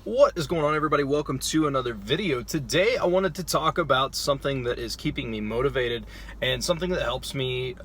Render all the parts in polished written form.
What is going on, everybody? Welcome to another video. Today I wanted to talk about something that is keeping me motivated and something that helps me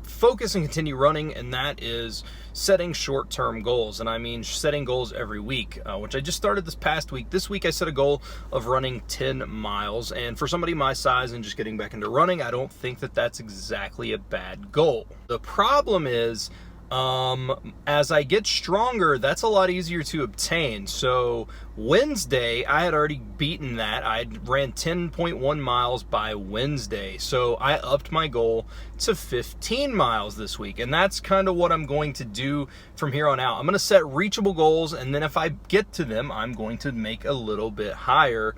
focus and continue running, and that is setting short-term goals. And I mean setting goals every week, which I just started this past week. This week I set a goal of running 10 miles, and for somebody my size and just getting back into running, I don't think that that's exactly a bad goal. The problem is, as I get stronger, that's a lot easier to obtain. So Wednesday, I had already beaten that. I ran 10.1 miles by Wednesday. So I upped my goal to 15 miles this week. And that's kind of what I'm going to do from here on out. I'm going to set reachable goals, and then if I get to them, I'm going to make a little bit higher,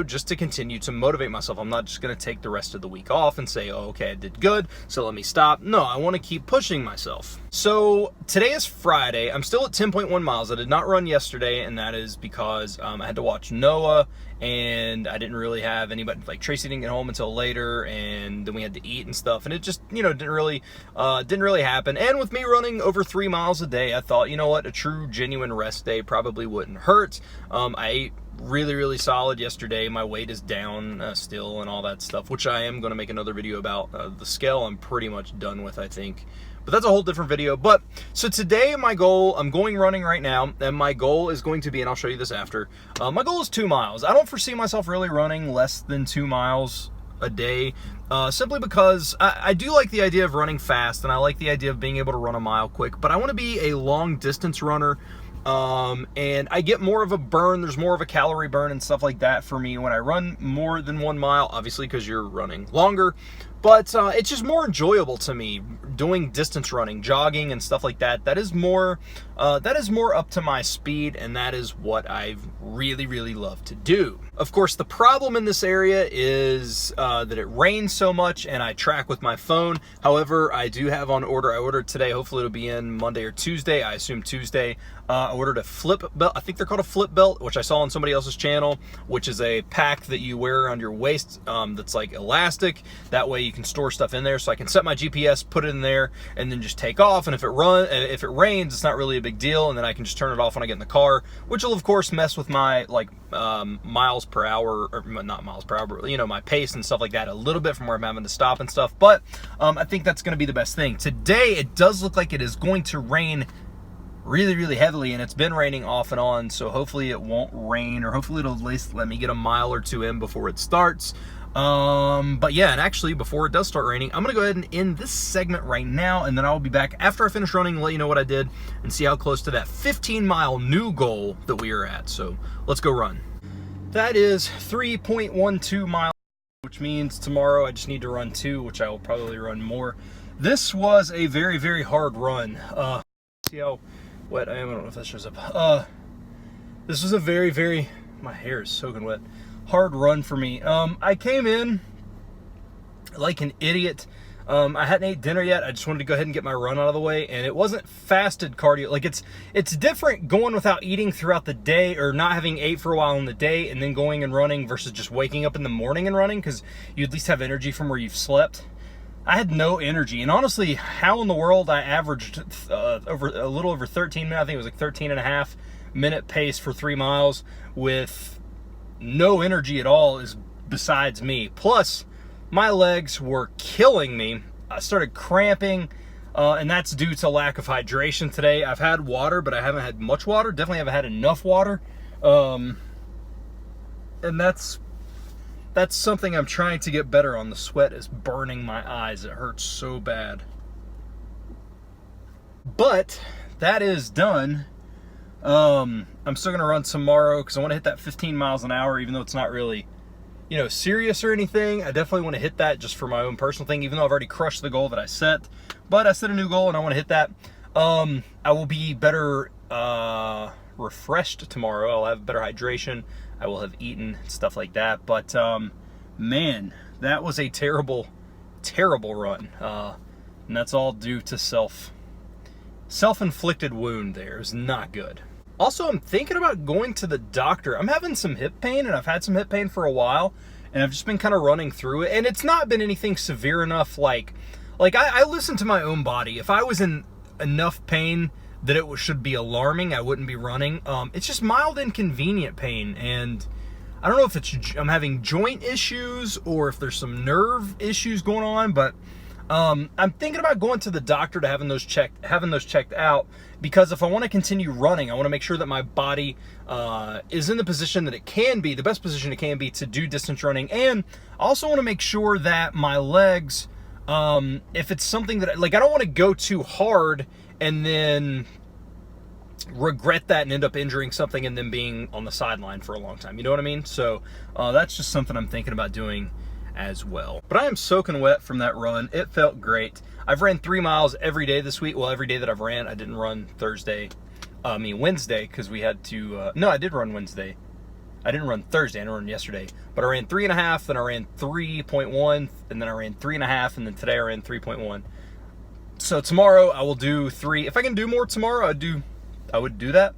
just to continue to motivate myself. I'm not just going to take the rest of the week off and say, oh, okay, I did good, so let me stop. No, I want to keep pushing myself. So today is Friday. I'm still at 10.1 miles. I did not run yesterday, and that is because I had to watch Noah, and I didn't really have anybody, like Tracy didn't get home until later, and then we had to eat and stuff, and it just, didn't really happen. And with me running over 3 miles a day, I thought, you know what, a true, genuine rest day probably wouldn't hurt. I ate really solid yesterday. My weight is down still and all that stuff, which I am going to make another video about. The scale I'm pretty much done with, I think, but that's a whole different video. But so today my goal, I'm going running right now, and my goal is going to be, and I'll show you this after, my goal is 2 miles. I don't foresee myself really running less than 2 miles a day, simply because I do like the idea of running fast, and I like the idea of being able to run a mile quick, but I want to be a long distance runner. And I get more of a burn, there's more of a calorie burn and stuff like that for me when I run more than 1 mile, obviously because you're running longer, but it's just more enjoyable to me doing distance running, jogging and stuff like that. That is more up to my speed, and that is what I really love to do. Of course, the problem in this area is that it rains so much, and I track with my phone. However, I do have on order, I ordered today, hopefully it'll be in Monday or Tuesday, I assume Tuesday. I ordered a flip belt, I think they're called a flip belt, which I saw on somebody else's channel, which is a pack that you wear around your waist that's like elastic. That way you can store stuff in there, so I can set my GPS, put it in there, and then just take off. And if it rains, it's not really a big deal, and then I can just turn it off when I get in the car, which will of course mess with my miles per hour, or not miles per hour, but my pace and stuff like that a little bit from where I'm having to stop and stuff. But I think that's going to be the best thing. Today it does look like it is going to rain really heavily, and it's been raining off and on, so hopefully it won't rain, or hopefully it'll at least let me get a mile or two in before it starts. But yeah, and actually before it does start raining, I'm gonna go ahead and end this segment right now, and then I'll be back after I finish running, let you know what I did and see how close to that 15-mile new goal that we are at. So let's go run. That is 3.12 miles, which means tomorrow I just need to run 2, which I will probably run more. This was a very hard run. See how wet I am? I don't know if that shows up. This was a very, my hair is soaking wet, hard run for me. I came in like an idiot. I hadn't ate dinner yet. I just wanted to go ahead and get my run out of the way, and it wasn't fasted cardio. Like it's different going without eating throughout the day, or not having ate for a while in the day and then going and running, versus just waking up in the morning and running, because you at least have energy from where you've slept. I had no energy, and honestly, how in the world I averaged over a little over 13 minutes, I think it was like 13 and a half minute pace for 3 miles with no energy at all is besides me. Plus, my legs were killing me. I started cramping, and that's due to lack of hydration today. I've had water, but I haven't had much water. Definitely haven't had enough water, and that's something I'm trying to get better on. The sweat is burning my eyes. It hurts so bad. But that is done. I'm still going to run tomorrow because I want to hit that 15 miles an hour, even though it's not really, serious or anything. I definitely want to hit that just for my own personal thing, even though I've already crushed the goal that I set. But I set a new goal, and I want to hit that. I will be better refreshed tomorrow. I'll have better hydration. I will have eaten, stuff like that. But man, that was a terrible run, and that's all due to self-inflicted wound. There is not good. Also, I'm thinking about going to the doctor. I'm having some hip pain, and I've had some hip pain for a while, and I've just been kind of running through it, and it's not been anything severe enough. Like I listen to my own body. If I was in enough pain that it should be alarming. I wouldn't be running. It's just mild inconvenient pain, and I don't know if I'm having joint issues or if there's some nerve issues going on, but I'm thinking about going to the doctor to having those checked out, because if I want to continue running, I want to make sure that my body is in the position that it can be, the best position it can be to do distance running. And I also want to make sure that my legs, if it's something that, like, I don't want to go too hard and then regret that and end up injuring something and then being on the sideline for a long time. You know what I mean? So that's just something I'm thinking about doing as well. But I am soaking wet from that run. It felt great. I've ran 3 miles every day this week. Well, every day that I've ran. I didn't run Wednesday, because we had to, no, I did run Wednesday. I didn't run Thursday, I didn't run yesterday. But I ran 3.5, then I ran 3.1, and then I ran 3.5, and then today I ran 3.1. So tomorrow I will do 3. If I can do more tomorrow, I would do that.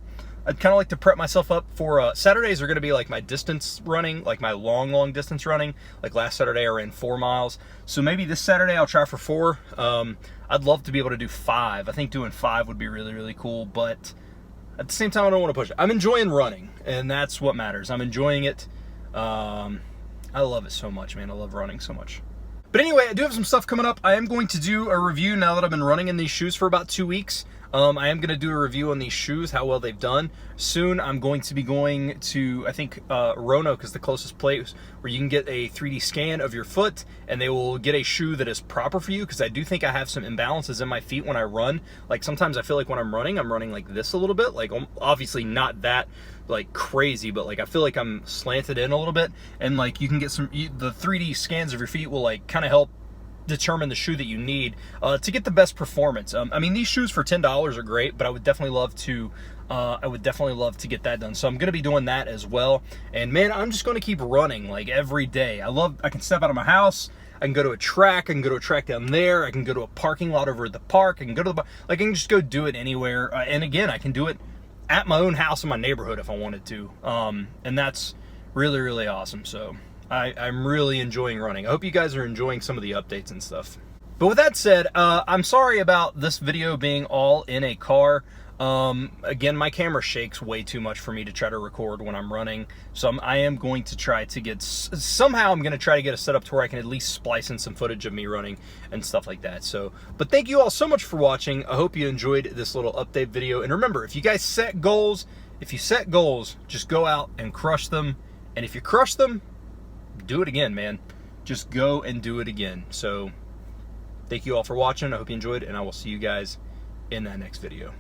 I'd kind of like to prep myself up for, Saturdays are going to be like my distance running, like my long distance running. Like last Saturday I ran 4 miles. So maybe this Saturday I'll try for 4. I'd love to be able to do 5. I think doing 5 would be really, really cool, but at the same time I don't want to push it. I'm enjoying running, and that's what matters. I'm enjoying it. I love it so much, man. I love running so much. But anyway, I do have some stuff coming up. I am going to do a review now that I've been running in these shoes for about 2 weeks. I am going to do a review on these shoes, how well they've done. Soon I'm going to be going to, I think, Roanoke is the closest place where you can get a 3D scan of your foot, and they will get a shoe that is proper for you, because I do think I have some imbalances in my feet when I run. Like sometimes I feel like when I'm running like this a little bit, like obviously not that like crazy, but like I feel like I'm slanted in a little bit, and like you can get the 3D scans of your feet will like kind of help determine the shoe that you need to get the best performance. I mean, these shoes for $10 are great, but I would definitely love to get that done. So I'm going to be doing that as well. And man, I'm just going to keep running like every day. I can step out of my house. I can go to a track. I can go to a track down there. I can go to a parking lot over at the park. I can go to like I can just go do it anywhere. And again, I can do it at my own house in my neighborhood if I wanted to. And that's really, really awesome. So I'm really enjoying running. I hope you guys are enjoying some of the updates and stuff. But with that said, I'm sorry about this video being all in a car. Again, my camera shakes way too much for me to try to record when I'm running. So I am going to try to get, somehow I'm going to try to get a setup to where I can at least splice in some footage of me running and stuff like that. So, but thank you all so much for watching. I hope you enjoyed this little update video. And remember, if you guys set goals, just go out and crush them. And if you crush them, do it again, man. Just go and do it again. So thank you all for watching. I hope you enjoyed, and I will see you guys in that next video.